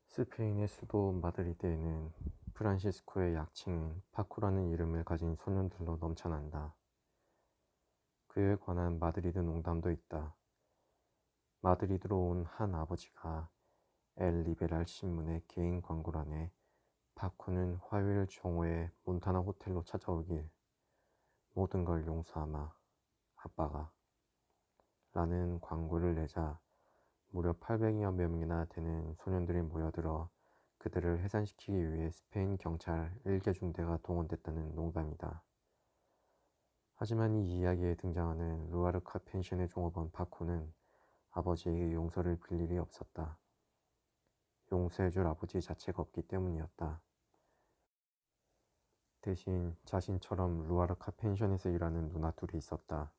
스페인의 수도 마드리드에는 프란시스코의 약칭인 파코라는 이름을 가진 소년들로 넘쳐난다. 그에 관한 마드리드 농담도 있다. 마드리드로 온 한 아버지가 엘 리베랄 신문의 개인 광고란에 파코는 화요일 정오에 몬타나 호텔로 찾아오길 모든 걸 용서하마 아빠가 라는 광고를 내자 무려 800여 명이나 되는 소년들이 모여들어 그들을 해산시키기 위해 스페인 경찰 1개 중대가 동원됐다는 농담이다. 하지만 이 이야기에 등장하는 루아르카 펜션의 종업원 파코는 아버지에게 용서를 빌 일이 없었다. 용서해줄 아버지 자체가 없기 때문이었다. 대신 자신처럼 루아르카 펜션에서 일하는 누나 둘이 있었다.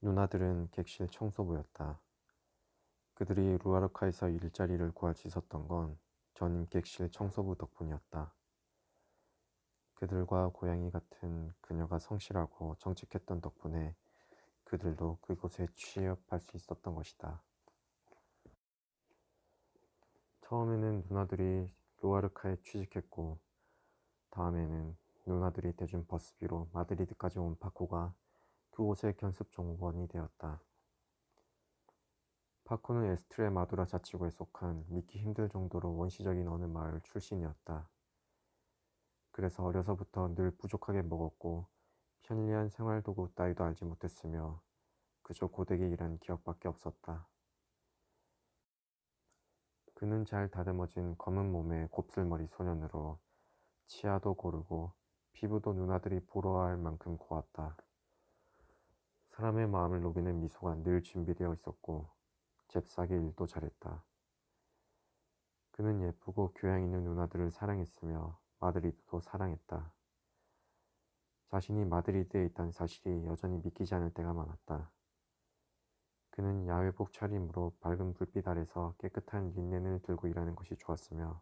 누나들은 객실 청소부였다. 그들이 루아르카에서 일자리를 구할 수 있었던 건 전임 객실 청소부 덕분이었다. 그들과 고양이 같은 그녀가 성실하고 정직했던 덕분에 그들도 그곳에 취업할 수 있었던 것이다. 처음에는 누나들이 루아르카에 취직했고 다음에는 누나들이 대준 버스비로 마드리드까지 온 파코가 그곳의 견습 종업원이 되었다. 파코는 에스트레마두라 자치구에 속한 믿기 힘들 정도로 원시적인 어느 마을 출신이었다. 그래서 어려서부터 늘 부족하게 먹었고 편리한 생활도구 따위도 알지 못했으며 그저 고되게 일한 기억밖에 없었다. 그는 잘 다듬어진 검은 몸의 곱슬머리 소년으로 치아도 고르고 피부도 누나들이 부러워할 만큼 고왔다. 사람의 마음을 녹이는 미소가 늘 준비되어 있었고 잽싸게 일도 잘했다. 그는 예쁘고 교양 있는 누나들을 사랑했으며 마드리드도 사랑했다. 자신이 마드리드에 있다는 사실이 여전히 믿기지 않을 때가 많았다. 그는 야외복 차림으로 밝은 불빛 아래서 깨끗한 린넨을 들고 일하는 것이 좋았으며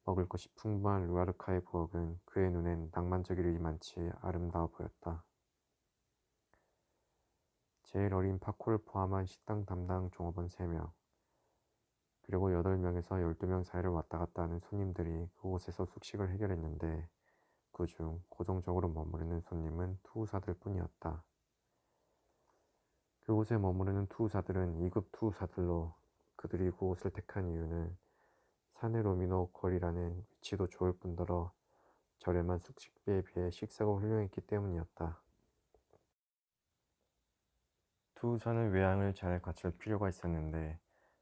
먹을 것이 풍부한 루아르카의 부엌은 그의 눈엔 낭만적이리만치 아름다워 보였다. 제일 어린 파코를 포함한 식당 담당 종업원 3명, 그리고 8명에서 12명 사이를 왔다 갔다 하는 손님들이 그곳에서 숙식을 해결했는데 그중 고정적으로 머무르는 손님은 투우사들 뿐이었다. 그곳에 머무르는 투우사들은 2급 투우사들로 그들이 그곳을 택한 이유는 사네로미노 거리라는 위치도 좋을 뿐더러 저렴한 숙식비에 비해 식사가 훌륭했기 때문이었다. 투우사는 외양을 잘 갖출 필요가 있었는데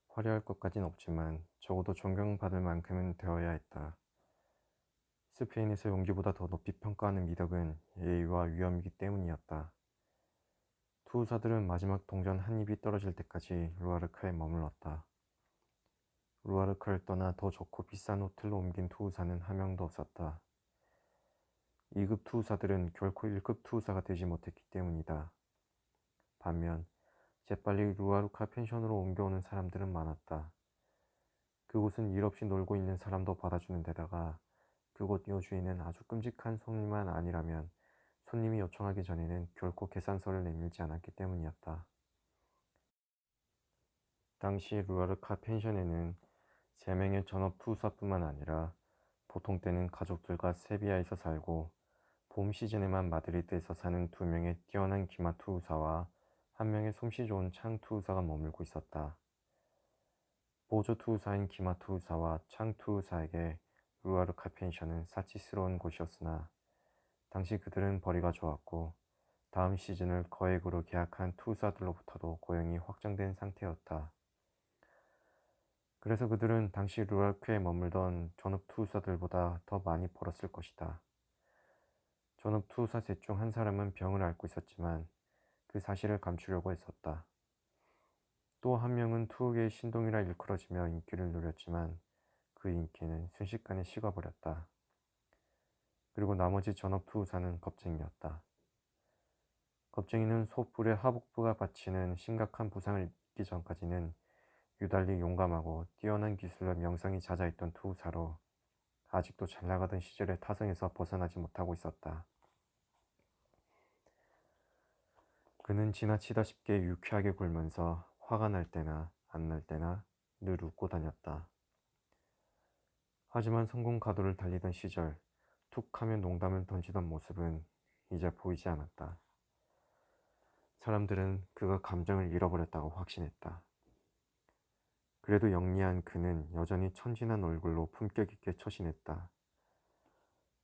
화려할 것까진 없지만 적어도 존경받을 만큼은 되어야 했다. 스페인에서 용기보다 더 높이 평가하는 미덕은 예의와 위엄이기 때문이었다. 투우사들은 마지막 동전 한 입이 떨어질 때까지 루아르카에 머물렀다. 루아르카를 떠나 더 좋고 비싼 호텔로 옮긴 투우사는 한 명도 없었다. 2급 투우사들은 결코 1급 투우사가 되지 못했기 때문이다. 반면 재빨리 루아르카 펜션으로 옮겨오는 사람들은 많았다. 그곳은 일 없이 놀고 있는 사람도 받아주는 데다가 그곳 여주인은 아주 끔찍한 손님만 아니라면 손님이 요청하기 전에는 결코 계산서를 내밀지 않았기 때문이었다. 당시 루아르카 펜션에는 3명의 전업 투우사뿐만 아니라 보통 때는 가족들과 세비야에서 살고 봄 시즌에만 마드리드에서 사는 2명의 뛰어난 기마 투우사와 1명의 솜씨 좋은 창 투우사가 머물고 있었다. 보조 투우사인 기마 투우사와 창 투우사에게 루아르카 펜션은 사치스러운 곳이었으나 당시 그들은 벌이가 좋았고 다음 시즌을 거액으로 계약한 투우사들로부터도 고용이 확정된 상태였다. 그래서 그들은 당시 루아르크에 머물던 전업 투우사들보다 더 많이 벌었을 것이다. 전업 투우사 셋 중 한 사람은 병을 앓고 있었지만 그 사실을 감추려고 했었다. 또 한 명은 투우계의 신동이라 일컬어지며 인기를 누렸지만 그 인기는 순식간에 식어버렸다. 그리고 나머지 전업 투우사는 겁쟁이였다. 겁쟁이는 소뿔의 하복부가 바치는 심각한 부상을 입기 전까지는 유달리 용감하고 뛰어난 기술로 명성이 자자했던 투우사로 아직도 잘나가던 시절의 타성에서 벗어나지 못하고 있었다. 그는 지나치다 싶게 유쾌하게 굴면서 화가 날 때나 안 날 때나 늘 웃고 다녔다. 하지만 성공 가도를 달리던 시절 툭 하면 농담을 던지던 모습은 이제 보이지 않았다. 사람들은 그가 감정을 잃어버렸다고 확신했다. 그래도 영리한 그는 여전히 천진한 얼굴로 품격 있게 처신했다.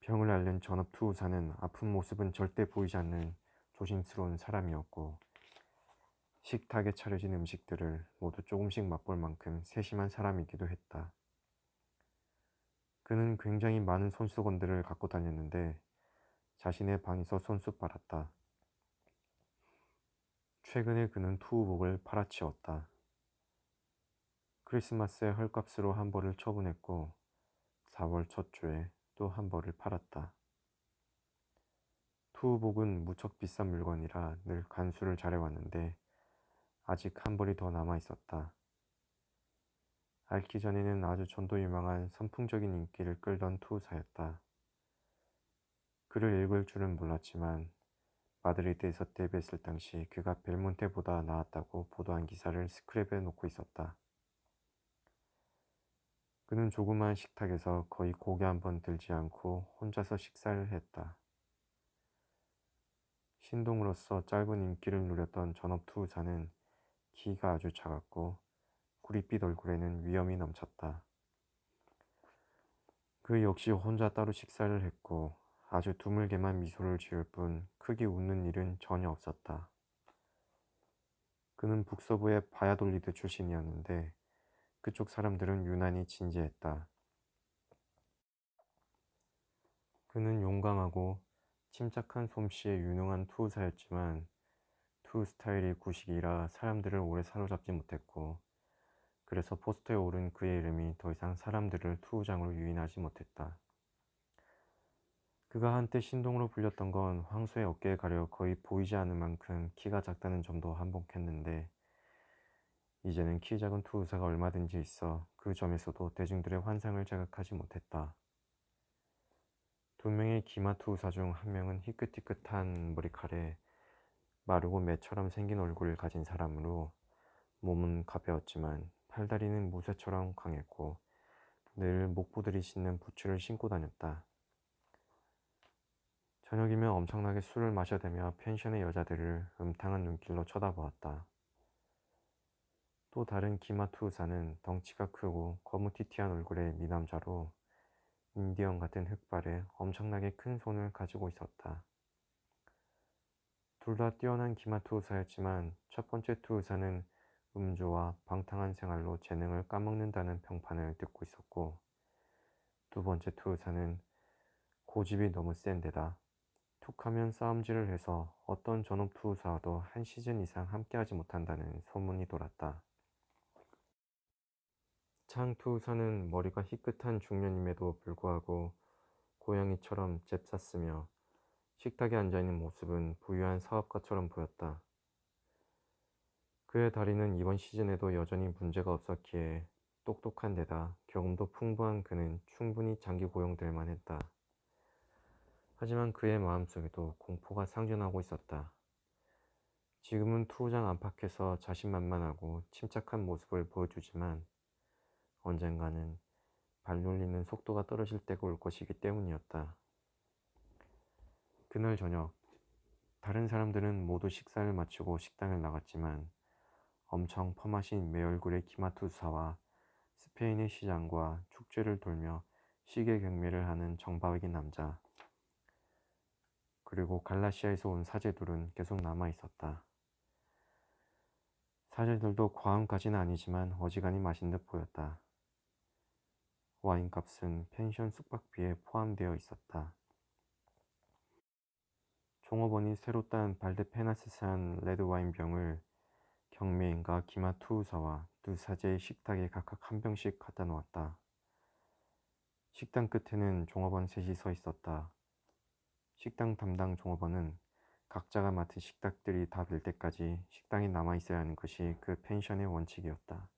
병을 앓는 전업투우사는 아픈 모습은 절대 보이지 않는 조심스러운 사람이었고 식탁에 차려진 음식들을 모두 조금씩 맛볼 만큼 세심한 사람이기도 했다. 그는 굉장히 많은 손수건들을 갖고 다녔는데 자신의 방에서 손수 빨았다. 최근에 그는 투우복을 팔아치웠다. 크리스마스에 헐값으로 한 벌을 처분했고 4월 첫 주에 또 한 벌을 팔았다. 투우복은 무척 비싼 물건이라 늘 간수를 잘해왔는데 아직 한 벌이 더 남아 있었다. 앓기 전에는 아주 전도 유망한 선풍적인 인기를 끌던 투우사였다. 글을 읽을 줄은 몰랐지만 마드리드에서 데뷔했을 당시 그가 벨몬테보다 나았다고 보도한 기사를 스크랩에 놓고 있었다. 그는 조그마한 식탁에서 거의 고개 한 번 들지 않고 혼자서 식사를 했다. 신동으로서 짧은 인기를 누렸던 전업투우사는 키가 아주 작았고 구릿빛 얼굴에는 위엄이 넘쳤다. 그 역시 혼자 따로 식사를 했고 아주 드물게만 미소를 지을 뿐 크게 웃는 일은 전혀 없었다. 그는 북서부의 바야돌리드 출신이었는데 그쪽 사람들은 유난히 진지했다. 그는 용감하고 침착한 솜씨에 유능한 투우사였지만 투우 스타일이 구식이라 사람들을 오래 사로잡지 못했고 그래서 포스터에 오른 그의 이름이 더 이상 사람들을 투우장으로 유인하지 못했다. 그가 한때 신동으로 불렸던 건 황소의 어깨에 가려 거의 보이지 않을 만큼 키가 작다는 점도 한몫했는데 이제는 키 작은 투우사가 얼마든지 있어 그 점에서도 대중들의 환상을 자극하지 못했다. 두 명의 기마 투우사 중 한 명은 희끗희끗한 머리칼에 마르고 매처럼 생긴 얼굴을 가진 사람으로 몸은 가벼웠지만 팔다리는 무쇠처럼 강했고 늘 목부들이 신는 부츠를 신고 다녔다. 저녁이면 엄청나게 술을 마셔대며 펜션의 여자들을 음탕한 눈길로 쳐다보았다. 또 다른 기마투우사는 덩치가 크고 거무튀튀한 얼굴의 미남자로 인디언 같은 흑발에 엄청나게 큰 손을 가지고 있었다. 둘 다 뛰어난 기마투우사였지만 첫 번째 투우사는 음주와 방탕한 생활로 재능을 까먹는다는 평판을 듣고 있었고 두 번째 투우사는 고집이 너무 센 데다 툭하면 싸움질을 해서 어떤 전업 투우사와도 한 시즌 이상 함께하지 못한다는 소문이 돌았다. 창 투우사는 머리가 희끗한 중년임에도 불구하고 고양이처럼 잽쌌으며 식탁에 앉아있는 모습은 부유한 사업가처럼 보였다. 그의 다리는 이번 시즌에도 여전히 문제가 없었기에 똑똑한 데다 경험도 풍부한 그는 충분히 장기 고용될 만했다. 하지만 그의 마음속에도 공포가 상존하고 있었다. 지금은 투우장 안팎에서 자신만만하고 침착한 모습을 보여주지만 언젠가는 발놀리는 속도가 떨어질 때가 올 것이기 때문이었다. 그날 저녁 다른 사람들은 모두 식사를 마치고 식당을 나갔지만 엄청 펌하신 매얼굴의 기마투사와 스페인의 시장과 축제를 돌며 시계 경매를 하는 정박인 남자 그리고 갈라시아에서 온 사제들은 계속 남아 있었다. 사제들도 과음까지는 아니지만 어지간히 마신 듯 보였다. 와인값은 펜션 숙박비에 포함되어 있었다. 종업원이 새로 딴 발데페나스산 레드와인 병을 경매인과 기마투우사와 두 사제의 식탁에 각각 한 병씩 갖다 놓았다. 식당 끝에는 종업원 셋이 서 있었다. 식당 담당 종업원은 각자가 맡은 식탁들이 다 빌 때까지 식당에 남아 있어야 하는 것이 그 펜션의 원칙이었다.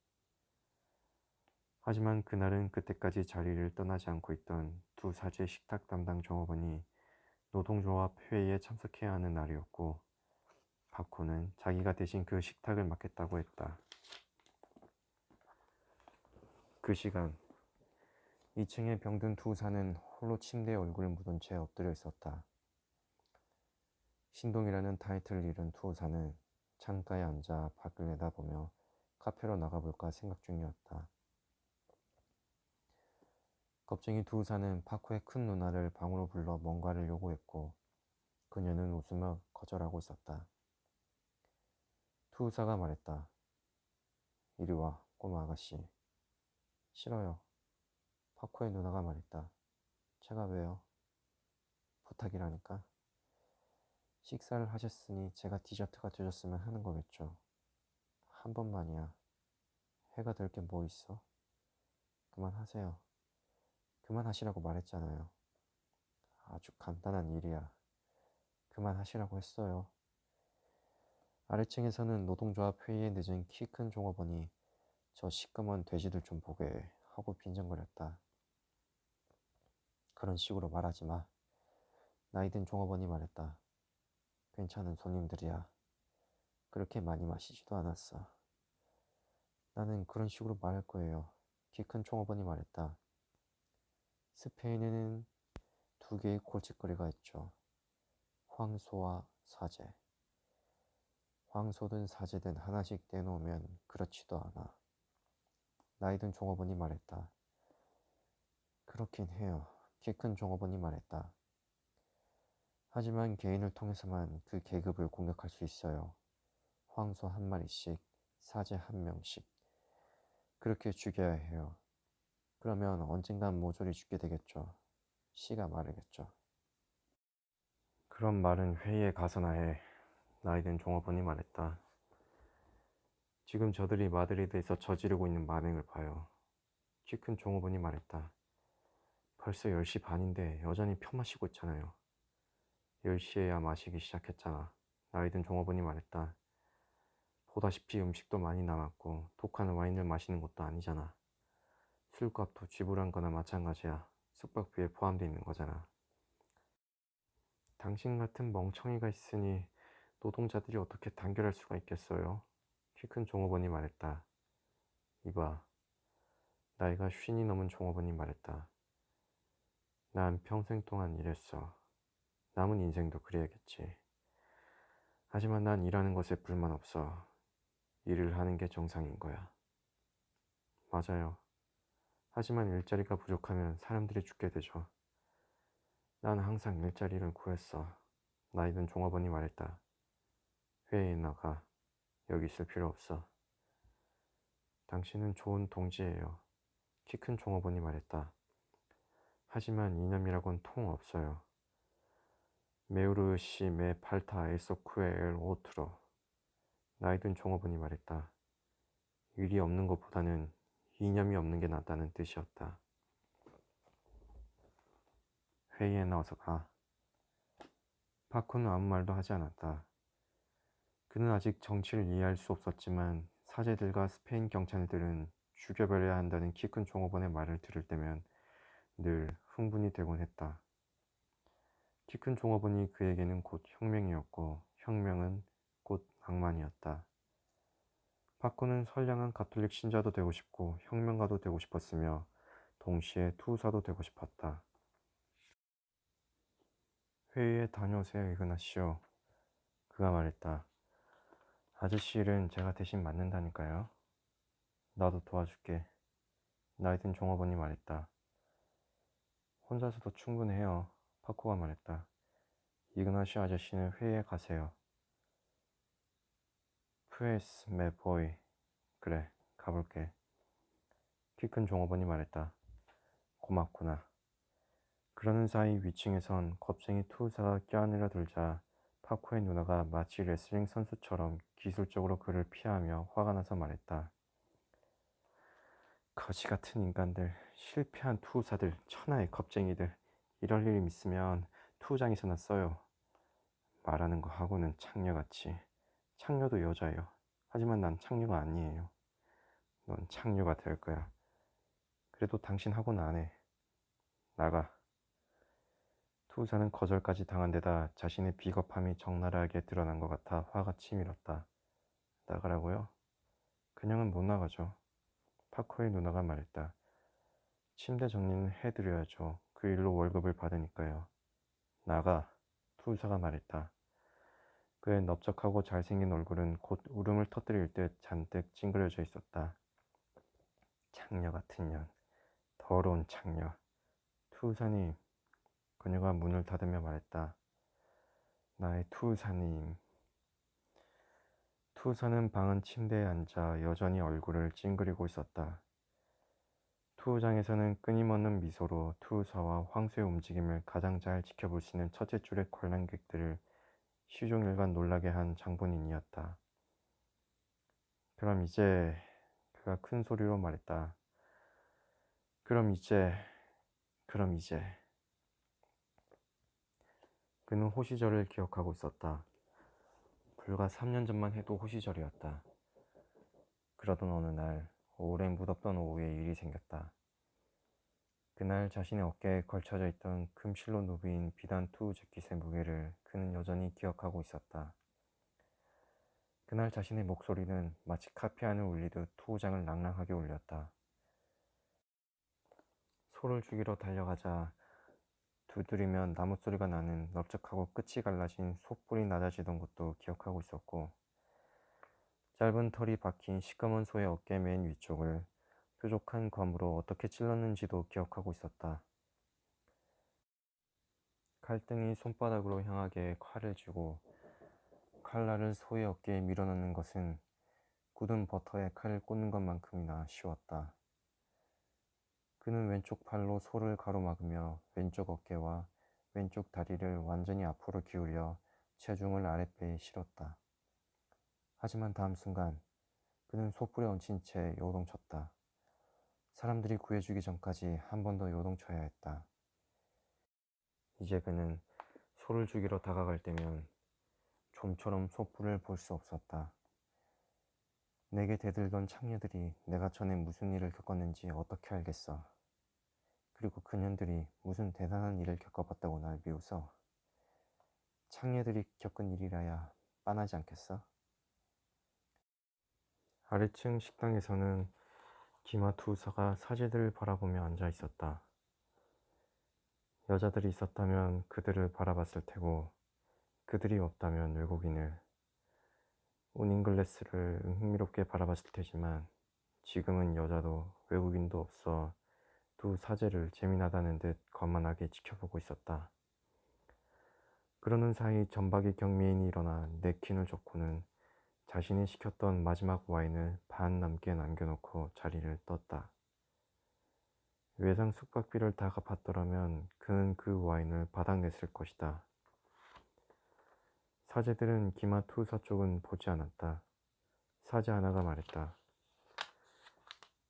하지만 그날은 그때까지 자리를 떠나지 않고 있던 두 사제 식탁 담당 종업원이 노동조합 회의에 참석해야 하는 날이었고 바코는 자기가 대신 그 식탁을 맡겠다고 했다. 그 시간 2층에 병든 투사는 홀로 침대에 얼굴을 묻은 채 엎드려 있었다. 신동이라는 타이틀을 잃은 투사는 창가에 앉아 밖을 내다보며 카페로 나가볼까 생각 중이었다. 겁쟁이 투사는 파코의 큰 누나를 방으로 불러 뭔가를 요구했고 그녀는 웃으며 거절하고 있었다. 투사가 말했다. 이리 와, 꼬마 아가씨. 싫어요. 파코의 누나가 말했다. 제가 왜요? 부탁이라니까. 식사를 하셨으니 제가 디저트가 되셨으면 하는 거겠죠. 한 번만이야. 해가 될 게 뭐 있어? 그만하세요. 그만하시라고 말했잖아요. 아주 간단한 일이야. 그만하시라고 했어요. 아래층에서는 노동조합 회의에 늦은 키 큰 종업원이 저 시꺼먼 돼지들 좀 보게 하고 빈정거렸다. 그런 식으로 말하지 마. 나이든 종업원이 말했다. 괜찮은 손님들이야. 그렇게 많이 마시지도 않았어. 나는 그런 식으로 말할 거예요. 키 큰 종업원이 말했다. 스페인에는 두 개의 골칫거리가 있죠. 황소와 사제. 황소든 사제든 하나씩 떼놓으면 그렇지도 않아. 나이든 종업원이 말했다. 그렇긴 해요. 키 큰 종업원이 말했다. 하지만 개인을 통해서만 그 계급을 공격할 수 있어요. 황소 한 마리씩, 사제 한 명씩. 그렇게 죽여야 해요. 그러면 언젠간 모조리 죽게 되겠죠. 씨가 마르겠죠. 그런 말은 회의에 가서나 해. 나이든 종업원이 말했다. 지금 저들이 마드리드에서 저지르고 있는 만행을 봐요. 키 큰 종업원이 말했다. 벌써 10시 반인데 여전히 펴 마시고 있잖아요. 10시에야 마시기 시작했잖아. 나이든 종업원이 말했다. 보다시피 음식도 많이 남았고 독한 와인을 마시는 것도 아니잖아. 술값도 지불한 거나 마찬가지야. 숙박비에 포함되어 있는 거잖아. 당신 같은 멍청이가 있으니 노동자들이 어떻게 단결할 수가 있겠어요? 키 큰 종업원이 말했다. 이봐, 나이가 50이 넘은 종업원이 말했다. 난 평생 동안 일했어. 남은 인생도 그래야겠지. 하지만 난 일하는 것에 불만 없어. 일을 하는 게 정상인 거야. 맞아요. 하지만 일자리가 부족하면 사람들이 죽게 되죠. 난 항상 일자리를 구했어. 나이든 종업원이 말했다. 회의에 나가. 여기 있을 필요 없어. 당신은 좋은 동지예요. 키 큰 종업원이 말했다. 하지만 이념이라곤 통 없어요. 메우르시 메 팔타 에소쿠에 엘 오트로. 나이든 종업원이 말했다. 일이 없는 것보다는 이념이 없는 게 낫다는 뜻이었다. 회의에 나와서 가. 파코는 아무 말도 하지 않았다. 그는 아직 정치를 이해할 수 없었지만 사제들과 스페인 경찰들은 죽여버려야 한다는 키 큰 종업원의 말을 들을 때면 늘 흥분이 되곤 했다. 키 큰 종업원이 그에게는 곧 혁명이었고 혁명은 곧 낭만이었다. 파코는 선량한 가톨릭 신자도 되고 싶고 혁명가도 되고 싶었으며 동시에 투사도 되고 싶었다. 회의에 다녀오세요, 이그나시오. 그가 말했다. 아저씨 일은 제가 대신 맡는다니까요. 나도 도와줄게. 나이든 종업원이 말했다. 혼자서도 충분해요. 파코가 말했다. 이그나시오 아저씨는 회의에 가세요. 프레스 메보이. 그래, 가볼게. 키 큰 종업원이 말했다. 고맙구나. 그러는 사이 위층에선 겁쟁이 투사가 껴안으려 들자 파코의 누나가 마치 레슬링 선수처럼 기술적으로 그를 피하며 화가 나서 말했다. 거지 같은 인간들, 실패한 투사들, 천하의 겁쟁이들. 이럴 일 있으면 투장에서나 써요. 말하는 거 하고는 창녀같이. 창녀도 여자예요. 하지만 난 창녀가 아니에요. 넌 창녀가 될 거야. 그래도 당신하고는 안 해. 나가. 투사는 거절까지 당한 데다 자신의 비겁함이 적나라하게 드러난 것 같아 화가 치밀었다. 나가라고요? 그냥은 못 나가죠. 파코의 누나가 말했다. 침대 정리는 해드려야죠. 그 일로 월급을 받으니까요. 나가. 투사가 말했다. 그의 넓적하고 잘생긴 얼굴은 곧 울음을 터뜨릴 듯 잔뜩 찡그려져 있었다. 창녀 같은 년. 더러운 창녀. 투사님. 그녀가 문을 닫으며 말했다. 나의 투사님. 투사는 방은 침대에 앉아 여전히 얼굴을 찡그리고 있었다. 투우장에서는 끊임없는 미소로 투우사와 황소의 움직임을 가장 잘 지켜볼 수 있는 첫째 줄의 관람객들을 시종일관 놀라게 한 장본인이었다. 그럼 이제 그가 큰 소리로 말했다. 그럼 이제 그는 호시절을 기억하고 있었다. 불과 3년 전만 해도 호시절이었다. 그러던 어느 날 오래 무덥던 오후에 일이 생겼다. 그날 자신의 어깨에 걸쳐져 있던 금실로 누비인 비단 투우 재킷의 무게를 그는 여전히 기억하고 있었다. 그날 자신의 목소리는 마치 카피안을 울리듯 투우장을 낭랑하게 울렸다. 소를 죽이러 달려가자 두드리면 나무 소리가 나는 넓적하고 끝이 갈라진 소뿔이 낮아지던 것도 기억하고 있었고, 짧은 털이 박힌 시꺼먼 소의 어깨 맨 위쪽을 뾰족한 검으로 어떻게 찔렀는지도 기억하고 있었다. 칼등이 손바닥으로 향하게 칼을 쥐고 칼날을 소의 어깨에 밀어넣는 것은 굳은 버터에 칼을 꽂는 것만큼이나 쉬웠다. 그는 왼쪽 팔로 소를 가로막으며 왼쪽 어깨와 왼쪽 다리를 완전히 앞으로 기울여 체중을 아랫배에 실었다. 하지만 다음 순간 그는 소뿔에 얹힌 채 요동쳤다. 사람들이 구해주기 전까지 한 번 더 요동쳐야 했다. 이제 그는 소를 죽이러 다가갈 때면 좀처럼 소뿔을 볼 수 없었다. 내게 대들던 창녀들이 내가 전에 무슨 일을 겪었는지 어떻게 알겠어. 그리고 그년들이 무슨 대단한 일을 겪어봤다고 날 비웃어. 창녀들이 겪은 일이라야 빤하지 않겠어? 아래층 식당에서는 기마투사가 사제들을 바라보며 앉아 있었다. 여자들이 있었다면 그들을 바라봤을 테고, 그들이 없다면 외국인을, 온잉글레스를 흥미롭게 바라봤을 테지만 지금은 여자도 외국인도 없어 두 사제를 재미나다는 듯 거만하게 지켜보고 있었다. 그러는 사이 전박이 경미인이 일어나 냅킨을 줬고는 자신이 시켰던 마지막 와인을 반 넘게 남겨놓고 자리를 떴다. 외상 숙박비를 다 갚았더라면 그는 그 와인을 바닥냈을 것이다. 사제들은 기마투사 쪽은 보지 않았다. 사제 하나가 말했다.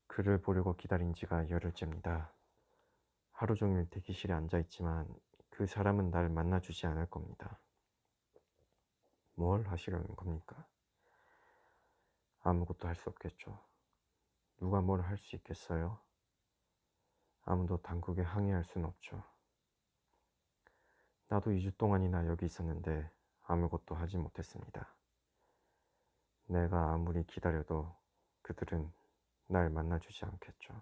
그를 보려고 기다린 지가 열흘째입니다. 하루 종일 대기실에 앉아있지만 그 사람은 날 만나주지 않을 겁니다. 뭘 하시려는 겁니까? 아무것도 할 수 없겠죠. 누가 뭘 할 수 있겠어요? 아무도 당국에 항의할 수는 없죠. 나도 2주 동안이나 여기 있었는데 아무것도 하지 못했습니다. 내가 아무리 기다려도 그들은 날 만나주지 않겠죠.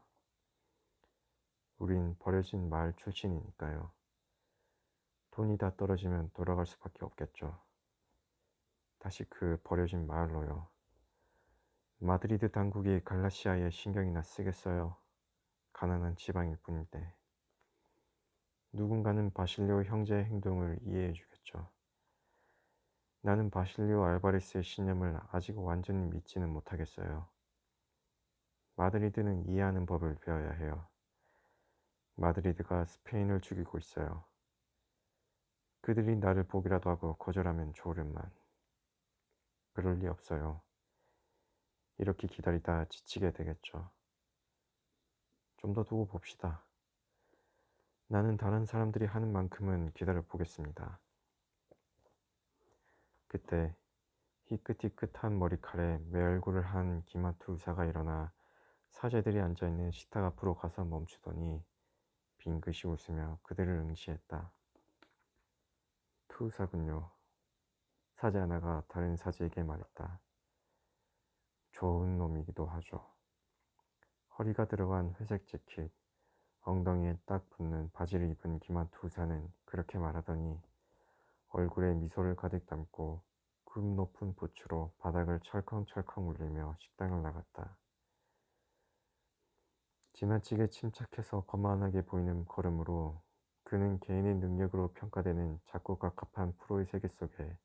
우린 버려진 마을 출신이니까요. 돈이 다 떨어지면 돌아갈 수밖에 없겠죠. 다시 그 버려진 마을로요. 마드리드 당국이 갈라시아에 신경이나 쓰겠어요. 가난한 지방일 뿐인데. 누군가는 바실리오 형제의 행동을 이해해 주겠죠. 나는 바실리오 알바레스의 신념을 아직 완전히 믿지는 못하겠어요. 마드리드는 이해하는 법을 배워야 해요. 마드리드가 스페인을 죽이고 있어요. 그들이 나를 보기라도 하고 거절하면 좋으련만. 그럴 리 없어요. 이렇게 기다리다 지치게 되겠죠. 좀 더 두고 봅시다. 나는 다른 사람들이 하는 만큼은 기다려 보겠습니다. 그때 희끗희끗한 머리칼에 매얼굴을 한 기마투 의사가 일어나 사제들이 앉아있는 식탁 앞으로 가서 멈추더니 빙긋이 웃으며 그들을 응시했다. 투사군요. 사제 하나가 다른 사제에게 말했다. 좋은 놈이기도 하죠. 허리가 들어간 회색 재킷, 엉덩이에 딱 붙는 바지를 입은 기마투사는 그렇게 말하더니 얼굴에 미소를 가득 담고 굽 높은 부츠로 바닥을 철컹철컹 울리며 식당을 나갔다. 지나치게 침착해서 거만하게 보이는 걸음으로 그는 개인의 능력으로 평가되는 작고 갑갑한 프로의 세계 속에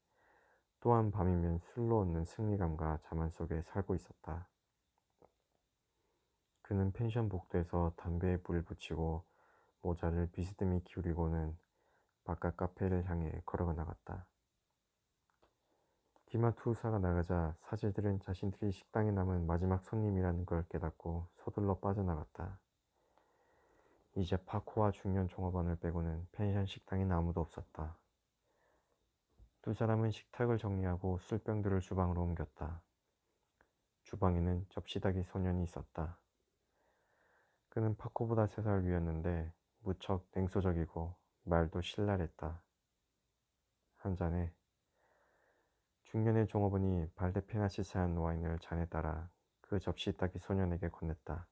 또한 밤이면 술로 얻는 승리감과 자만 속에 살고 있었다. 그는 펜션 복도에서 담배에 불을 붙이고 모자를 비스듬히 기울이고는 바깥 카페를 향해 걸어가 나갔다. 기마투사가 나가자 사제들은 자신들이 식당에 남은 마지막 손님이라는 걸 깨닫고 서둘러 빠져나갔다. 이제 파코와 중년 종업원을 빼고는 펜션 식당엔 아무도 없었다. 두 사람은 식탁을 정리하고 술병들을 주방으로 옮겼다. 주방에는 접시다기 소년이 있었다. 그는 파코보다 3살 위였는데 무척 냉소적이고 말도 신랄했다. 한 잔에 중년의 종업원이 발데페나시스한 와인을 잔에 따라 그 접시다기 소년에게 건넸다.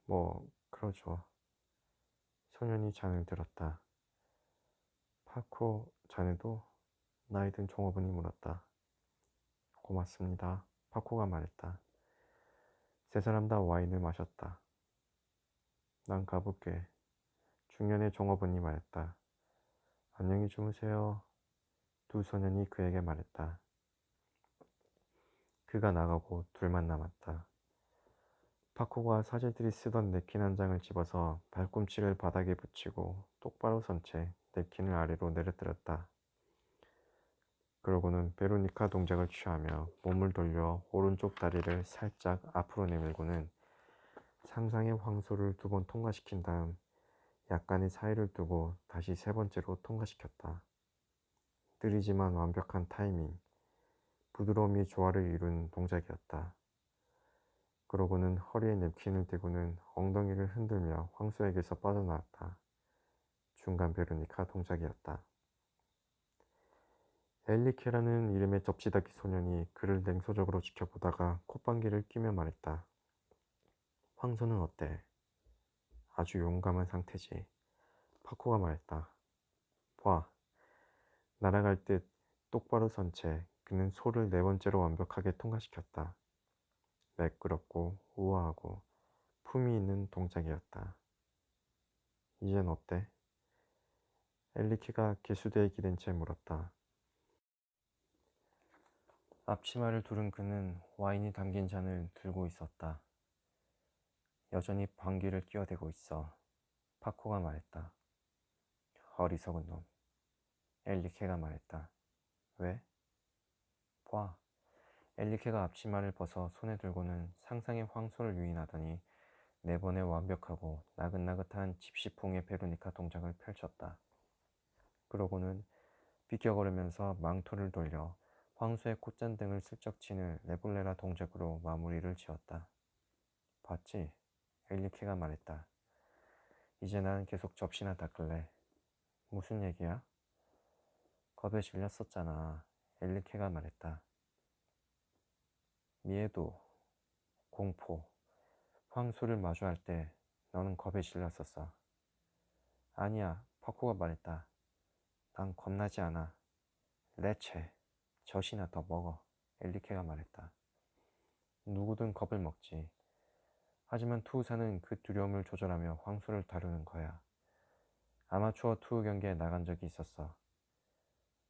뭐 그러죠. 소년이 잔을 들었다. 파코 자네도? 나이 든 종업원이 물었다. 고맙습니다. 파코가 말했다. 3사람 다 와인을 마셨다. 난 가볼게. 중년의 종업원이 말했다. 안녕히 주무세요. 두 소년이 그에게 말했다. 그가 나가고 둘만 남았다. 파코가 사제들이 쓰던 냅킨 한 장을 집어서 발꿈치를 바닥에 붙이고 똑바로 선 채 냅킨을 아래로 내려뜨렸다. 그러고는 베로니카 동작을 취하며 몸을 돌려 오른쪽 다리를 살짝 앞으로 내밀고는 상상의 황소를 2번 통과시킨 다음 약간의 사이를 두고 다시 3번째로 통과시켰다. 느리지만 완벽한 타이밍, 부드러움이 조화를 이룬 동작이었다. 그러고는 허리에 냅킨을 대고는 엉덩이를 흔들며 황소에게서 빠져나왔다. 중간 베로니카 동작이었다. 엘리케라는 이름의 접시다기 소년이 그를 냉소적으로 지켜보다가 콧방귀를 뀌며 말했다. 황소는 어때? 아주 용감한 상태지. 파코가 말했다. 봐. 날아갈 듯 똑바로 선 채 그는 소를 4번째로 완벽하게 통과시켰다. 매끄럽고 우아하고 품이 있는 동작이었다. 이젠 어때? 엘리키가 개수대에 기댄 채 물었다. 앞치마를 두른 그는 와인이 담긴 잔을 들고 있었다. 여전히 방귀를 끼어대고 있어. 파코가 말했다. 어리석은 놈. 엘리케가 말했다. 왜? 봐. 엘리케가 앞치마를 벗어 손에 들고는 상상의 황소를 유인하더니 4번의 완벽하고 나긋나긋한 집시풍의 베로니카 동작을 펼쳤다. 그러고는 비껴걸으면서 망토를 돌려 황소의 콧잔등을 슬쩍 치는 레볼레라 동작으로 마무리를 지었다. 봤지? 엘리케가 말했다. 이제 난 계속 접시나 닦을래. 무슨 얘기야? 겁에 질렸었잖아. 엘리케가 말했다. 미에도, 공포, 황소를 마주할 때 너는 겁에 질렸었어. 아니야, 파코가 말했다. 난 겁나지 않아. 레체, 젖이나 더 먹어. 엘리케가 말했다. 누구든 겁을 먹지. 하지만 투우사는 그 두려움을 조절하며 황소를 다루는 거야. 아마추어 투우 경기에 나간 적이 있었어.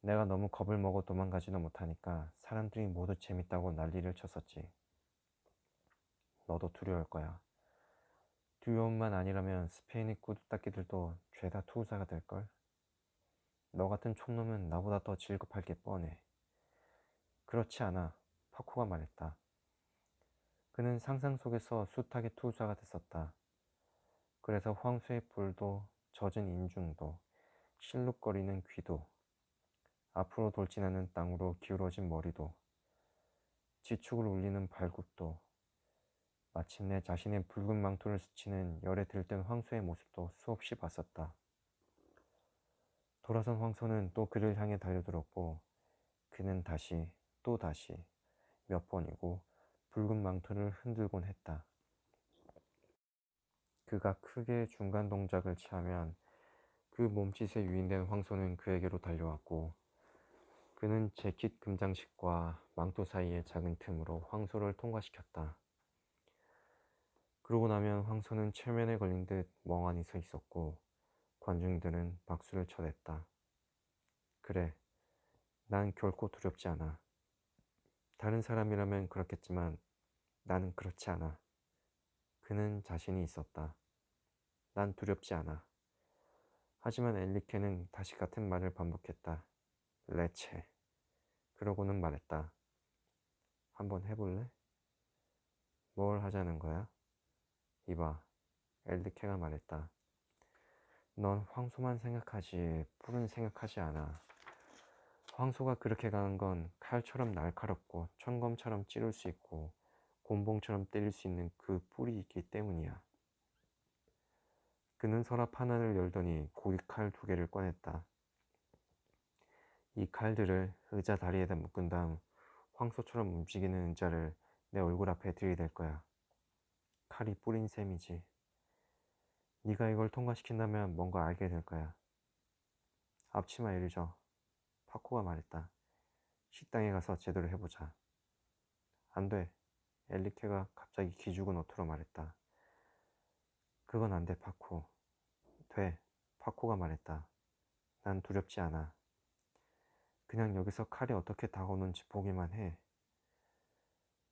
내가 너무 겁을 먹어 도망가지도 못하니까 사람들이 모두 재밌다고 난리를 쳤었지. 너도 두려울 거야. 두려움만 아니라면 스페인의 꾸드따끼들도 죄다 투우사가 될걸? 너 같은 촌놈은 나보다 더 질급할 게 뻔해. 그렇지 않아. 파코가 말했다. 그는 상상 속에서 숱하게 투우사가 됐었다. 그래서 황소의 볼도 젖은 인중도 실룩거리는 귀도 앞으로 돌진하는 땅으로 기울어진 머리도 지축을 울리는 발굽도 마침내 자신의 붉은 망토를 스치는 열에 들뜬 황소의 모습도 수없이 봤었다. 돌아선 황소는 또 그를 향해 달려들었고 그는 다시 또 다시 몇 번이고 붉은 망토를 흔들곤 했다. 그가 크게 중간 동작을 취하면 그 몸짓에 유인된 황소는 그에게로 달려왔고 그는 재킷 금장식과 망토 사이의 작은 틈으로 황소를 통과시켰다. 그러고 나면 황소는 최면에 걸린 듯 멍하니 서 있었고 관중들은 박수를 쳐댔다. 그래, 난 결코 두렵지 않아. 다른 사람이라면 그렇겠지만 나는 그렇지 않아. 그는 자신이 있었다. 난 두렵지 않아. 하지만 엘리케는 다시 같은 말을 반복했다. 레체. 그러고는 말했다. 한번 해볼래? 뭘 하자는 거야? 이봐, 엘리케가 말했다. 넌 황소만 생각하지 뿔은 생각하지 않아. 황소가 그렇게 강한 건 칼처럼 날카롭고 천검처럼 찌를 수 있고 곤봉처럼 때릴 수 있는 그 뿔이 있기 때문이야. 그는 서랍 하나를 열더니 고깃칼 2개를 꺼냈다. 이 칼들을 의자 다리에다 묶은 다음 황소처럼 움직이는 의자를 내 얼굴 앞에 들이댈 거야. 칼이 뿌린 셈이지. 네가 이걸 통과시킨다면 뭔가 알게 될 거야. 앞치마 이리 줘. 파코가 말했다. 식당에 가서 제대로 해보자. 안 돼. 엘리케가 갑자기 기죽은 어투로 말했다. 그건 안 돼, 파코. 돼. 파코가 말했다. 난 두렵지 않아. 그냥 여기서 칼이 어떻게 다가오는지 보기만 해.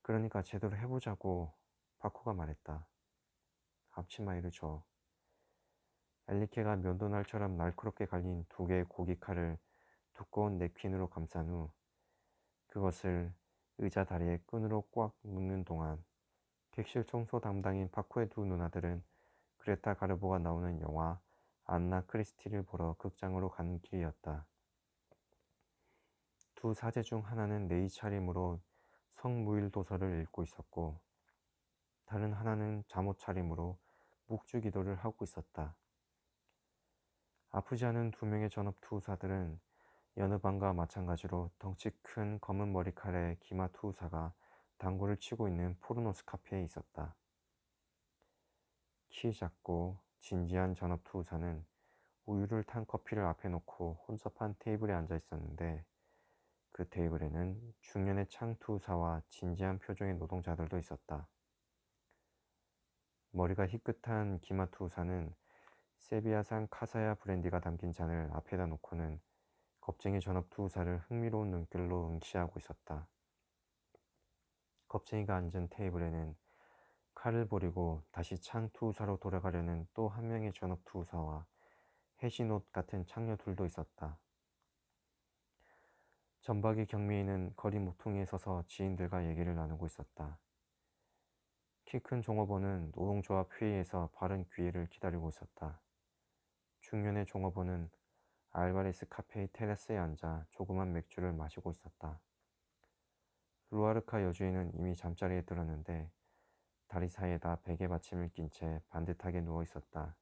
그러니까 제대로 해보자고. 파코가 말했다. 앞치마 이리 줘. 엘리케가 면도날처럼 날카롭게 갈린 2개의 고깃칼을 두꺼운 냅킨으로 감싼 후 그것을 의자 다리에 끈으로 꽉 묶는 동안 객실 청소 담당인 파코의 2 누나들은 그레타 가르보가 나오는 영화 안나 크리스티를 보러 극장으로 가는 길이었다. 2 사제 중 하나는 네이 차림으로 성무일 도서를 읽고 있었고 다른 하나는 잠옷 차림으로 묵주 기도를 하고 있었다. 아프지 않은 2명의 전업 투우사들은 여느 방과 마찬가지로 덩치 큰 검은 머리칼의 기마 투우사가 당구를 치고 있는 포르노스 카페에 있었다. 키 작고 진지한 전업 투우사는 우유를 탄 커피를 앞에 놓고 혼잡한 테이블에 앉아 있었는데 그 테이블에는 중년의 창 투우사와 진지한 표정의 노동자들도 있었다. 머리가 희끗한 기마 투우사는 세비야산 카사야 브랜디가 담긴 잔을 앞에다 놓고는 겁쟁이 전업 투우사를 흥미로운 눈길로 응시하고 있었다. 겁쟁이가 앉은 테이블에는 칼을 버리고 다시 창 투우사로 돌아가려는 또 한 명의 전업 투우사와 해신옷 같은 창녀 둘도 있었다. 전박이 경미인은 거리 모퉁이에 서서 지인들과 얘기를 나누고 있었다. 키 큰 종업원은 노동조합 회의에서 바른 기회를 기다리고 있었다. 중년의 종업원은 알바레스 카페의 테라스에 앉아 조그만 맥주를 마시고 있었다. 루아르카 여주인은 이미 잠자리에 들었는데 다리 사이에다 베개 받침을 낀 채 반듯하게 누워 있었다.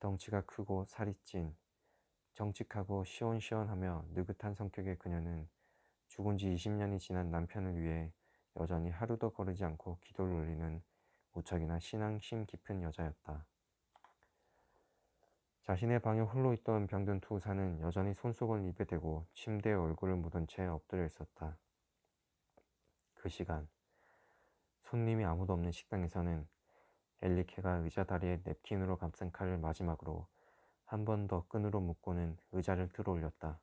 덩치가 크고 살이 찐 정직하고 시원시원하며 느긋한 성격의 그녀는 죽은 지 20년이 지난 남편을 위해 여전히 하루도 거르지 않고 기도를 올리는 무척이나 신앙심 깊은 여자였다. 자신의 방에 홀로 있던 병든 투우사는 여전히 손속을 입에 대고 침대에 얼굴을 묻은 채 엎드려 있었다. 그 시간 손님이 아무도 없는 식당에서는 엘리케가 의자 다리에 냅킨으로 감싼 칼을 마지막으로 한 번 더 끈으로 묶고는 의자를 들어 올렸다.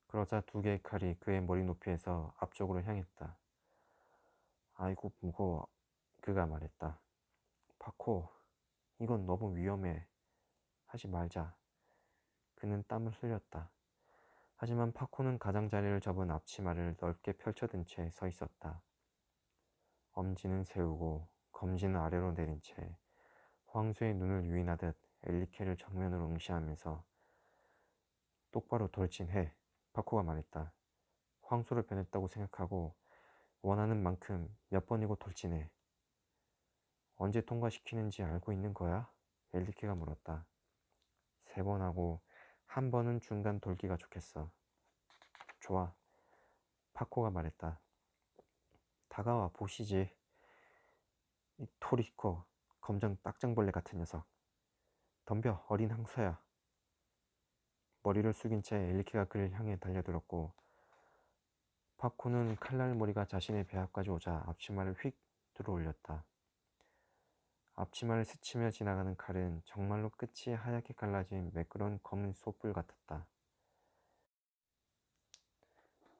그러자 2개의 칼이 그의 머리 높이에서 앞쪽으로 향했다. 아이고 무거워. 그가 말했다. 파코, 이건 너무 위험해. 하지 말자. 그는 땀을 흘렸다. 하지만 파코는 가장자리를 접은 앞치마를 넓게 펼쳐든 채 서 있었다. 엄지는 세우고 검지는 아래로 내린 채 황소의 눈을 유인하듯 엘리케를 정면으로 응시하면서 똑바로 돌진해. 파코가 말했다. 황소를 변했다고 생각하고 원하는 만큼 몇 번이고 돌진해. 언제 통과시키는지 알고 있는 거야? 엘리케가 물었다. 3번 하고 한 번은 중간 돌기가 좋겠어. 좋아. 파코가 말했다. 다가와 보시지. 이 토리코, 검정 딱정벌레 같은 녀석. 덤벼, 어린 항서야. 머리를 숙인 채 엘리케가 그를 향해 달려들었고 파코는 칼날 머리가 자신의 배 앞까지 오자 앞치마를 휙 들어올렸다. 앞치마를 스치며 지나가는 칼은 정말로 끝이 하얗게 갈라진 매끄러운 검은 솥불 같았다.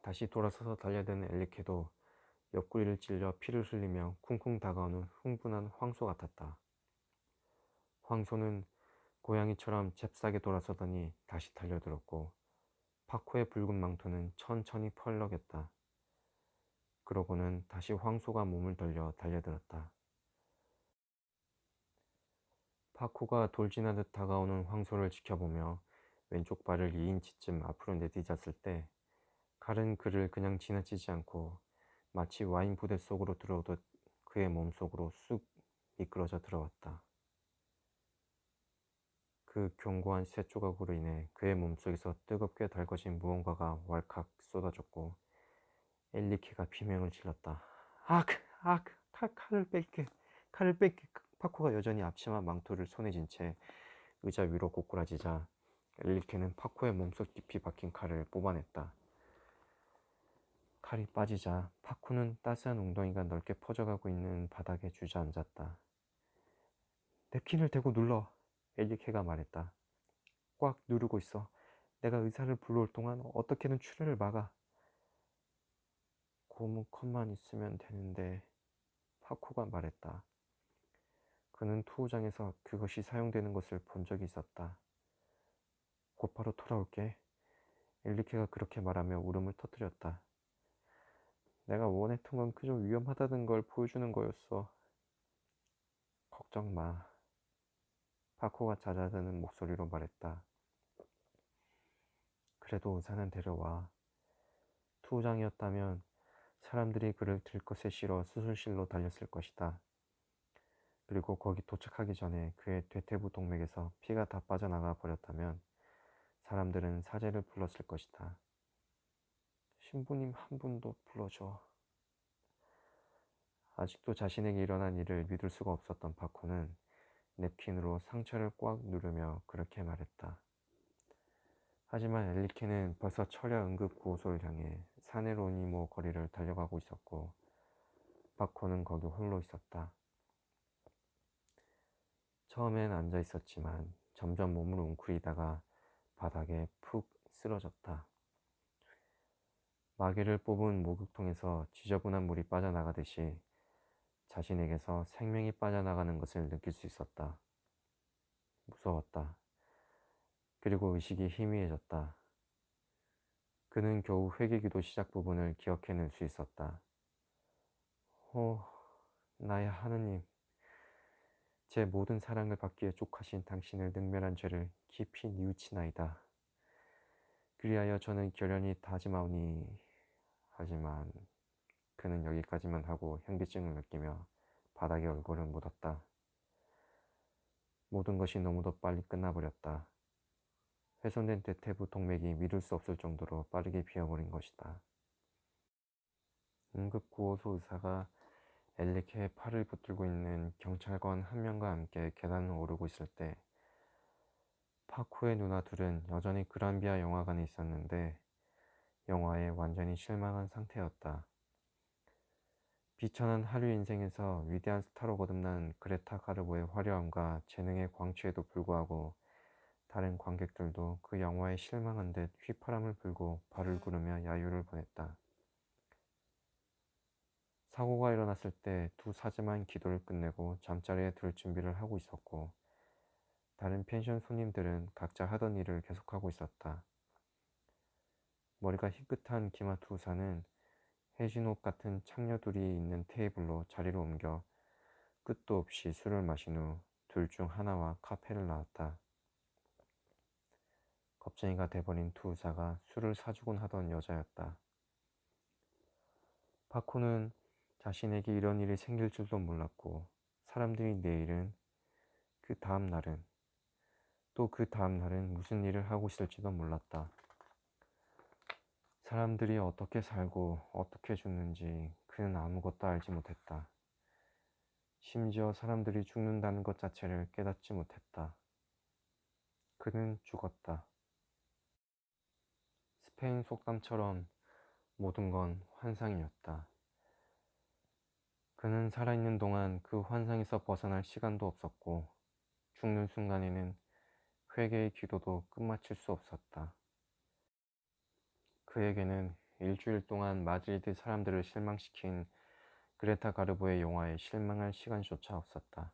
다시 돌아서서 달려드는 엘리케도 옆구리를 찔려 피를 흘리며 쿵쿵 다가오는 흥분한 황소 같았다. 황소는 고양이처럼 잽싸게 돌아서더니 다시 달려들었고 파코의 붉은 망토는 천천히 펄럭였다. 그러고는 다시 황소가 몸을 돌려 달려들었다. 파코가 돌진하듯 다가오는 황소를 지켜보며 왼쪽 발을 2인치쯤 앞으로 내디뎠을 때 칼은 그를 그냥 지나치지 않고 마치 와인 부대 속으로 들어오듯 그의 몸속으로 쑥 미끄러져 들어왔다. 그 견고한 쇠 조각으로 인해 그의 몸속에서 뜨겁게 달궈진 무언가가 왈칵 쏟아졌고 엘리케가 비명을 질렀다. 악! 악! 칼을 뺄게! 칼을 뺄게! 파코가 여전히 앞치마 망토를 손에 쥔 채 의자 위로 고꾸라지자 엘리케는 파코의 몸속 깊이 박힌 칼을 뽑아냈다. 칼이 빠지자 파코는 따스한 웅덩이가 넓게 퍼져가고 있는 바닥에 주저앉았다. 냅킨을 대고 눌러! 엘리케가 말했다. 꽉 누르고 있어. 내가 의사를 불러올 동안 어떻게든 출혈을 막아. 고무컵만 있으면 되는데 파코가 말했다. 그는 투우장에서 그것이 사용되는 것을 본 적이 있었다. 곧바로 돌아올게. 엘리케가 그렇게 말하며 울음을 터뜨렸다. 내가 원했던 건 그저 위험하다는 걸 보여주는 거였어. 걱정 마. 파코가 잦아드는 목소리로 말했다. 그래도 의사는 데려와. 투우장이었다면 사람들이 그를 들것에 실어 수술실로 달렸을 것이다. 그리고 거기 도착하기 전에 그의 대퇴부 동맥에서 피가 다 빠져나가 버렸다면 사람들은 사제를 불렀을 것이다. 신부님 한 분도 불러줘. 아직도 자신에게 일어난 일을 믿을 수가 없었던 파코는 냅킨으로 상처를 꽉 누르며 그렇게 말했다. 하지만 엘리케는 벌써 철야 응급구호소를 향해 사네로니모 거리를 달려가고 있었고 파코는 거기 홀로 있었다. 처음엔 앉아 있었지만 점점 몸을 웅크리다가 바닥에 푹 쓰러졌다. 마개를 뽑은 목욕통에서 지저분한 물이 빠져나가듯이 자신에게서 생명이 빠져나가는 것을 느낄 수 있었다. 무서웠다. 그리고 의식이 희미해졌다. 그는 겨우 회개기도 시작 부분을 기억해낼 수 있었다. 오, 나의 하느님, 제 모든 사랑을 받기에 족하신 당신을 능멸한 죄를 깊이 뉘우치나이다. 그리하여 저는 결연히 다짐하오니. 하지만 그는 여기까지만 하고 현기증을 느끼며 바닥에 얼굴을 묻었다. 모든 것이 너무도 빨리 끝나버렸다. 훼손된 대퇴부 동맥이 믿을 수 없을 정도로 빠르게 비어버린 것이다. 응급구호소 의사가 엘리케의 팔을 붙들고 있는 경찰관 한 명과 함께 계단을 오르고 있을 때 파코의 누나 둘은 여전히 그란비아 영화관에 있었는데 영화에 완전히 실망한 상태였다. 비천한 한류 인생에서 위대한 스타로 거듭난 그레타 가르보의 화려함과 재능의 광취에도 불구하고 다른 관객들도 그 영화에 실망한 듯 휘파람을 불고 발을 구르며 야유를 보냈다. 사고가 일어났을 때 두 사제만 기도를 끝내고 잠자리에 들 준비를 하고 있었고 다른 펜션 손님들은 각자 하던 일을 계속하고 있었다. 머리가 희끗한 기마 투사는 해진 옷 같은 창녀 둘이 있는 테이블로 자리를 옮겨 끝도 없이 술을 마신 후 둘 중 하나와 카페를 나왔다. 겁쟁이가 돼버린 투사가 술을 사주곤 하던 여자였다. 파코는 자신에게 이런 일이 생길 줄도 몰랐고 사람들이 내일은 그 다음 날은 또 그 다음 날은 무슨 일을 하고 있을지도 몰랐다. 사람들이 어떻게 살고 어떻게 죽는지 그는 아무것도 알지 못했다. 심지어 사람들이 죽는다는 것 자체를 깨닫지 못했다. 그는 죽었다. 스페인 속담처럼 모든 건 환상이었다. 그는 살아있는 동안 그 환상에서 벗어날 시간도 없었고, 죽는 순간에는 회개의 기도도 끝마칠 수 없었다. 그에게는 일주일 동안 마드리드 사람들을 실망시킨 그레타 가르보의 영화에 실망할 시간조차 없었다.